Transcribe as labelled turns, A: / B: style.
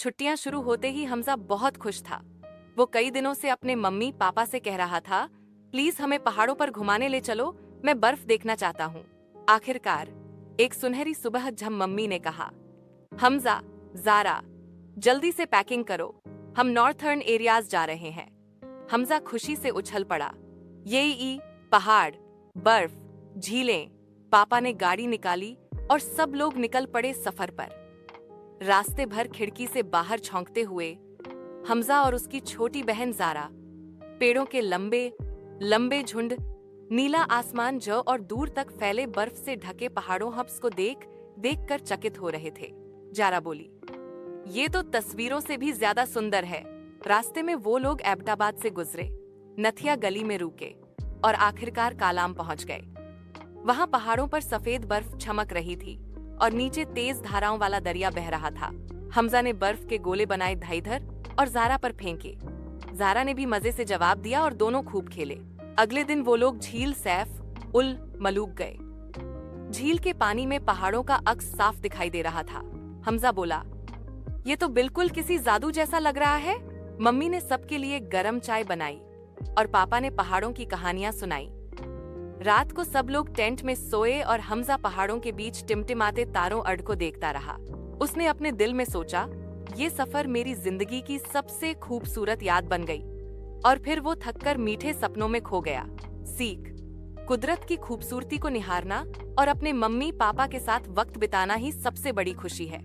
A: छुट्टियां शुरू होते ही हमजा बहुत खुश था। वो कई दिनों से अपने मम्मी पापा से कह रहा था, प्लीज हमें पहाड़ों पर घुमाने ले चलो, मैं बर्फ देखना चाहता हूँ। आखिरकार एक सुनहरी सुबह जब मम्मी ने कहा, हमजा, ज़ारा, जल्दी से पैकिंग करो, हम नॉर्थर्न एरियाज जा रहे हैं। हमजा खुशी से उछल पड़ा। ये पहाड़, बर्फ, झीलें। पापा ने गाड़ी निकाली और सब लोग निकल पड़े सफर पर। रास्ते भर खिड़की से बाहर झांकते हुए हमजा और उसकी छोटी बहन ज़ारा पेड़ों के लंबे लंबे झुंड, नीला आसमान जो और दूर तक फैले बर्फ से ढके पहाड़ों हब्स को देख देख कर चकित हो रहे थे। ज़ारा बोली, ये तो तस्वीरों से भी ज्यादा सुंदर है। रास्ते में वो लोग एबटाबाद से गुजरे, नथिया गली में रुके और आखिरकार कालाम पहुंच गए। वहां पहाड़ों पर सफेद बर्फ चमक रही थी और नीचे तेज धाराओं वाला दरिया बह रहा था। हमजा ने बर्फ के गोले बनाए इधर और ज़ारा पर फेंके। ज़ारा ने भी मजे से जवाब दिया और दोनों खूब खेले। अगले दिन वो लोग झील सैफ उल मलूक गए। झील के पानी में पहाड़ों का अक्स साफ दिखाई दे रहा था। हमजा बोला, ये तो बिल्कुल किसी जादू जैसा लग रहा है। मम्मी ने सबके लिए गरम चाय बनाई और पापा ने पहाड़ों की कहानियां सुनाई। रात को सब लोग टेंट में सोए और हमजा पहाड़ों के बीच टिमटिमाते तारों अड़ को देखता रहा। उसने अपने दिल में सोचा, ये सफर मेरी जिंदगी की सबसे खूबसूरत याद बन गई। और फिर वो थककर मीठे सपनों में खो गया। सीख, कुदरत की खूबसूरती को निहारना और अपने मम्मी पापा के साथ वक्त बिताना ही सबसे बड़ी खुशी है।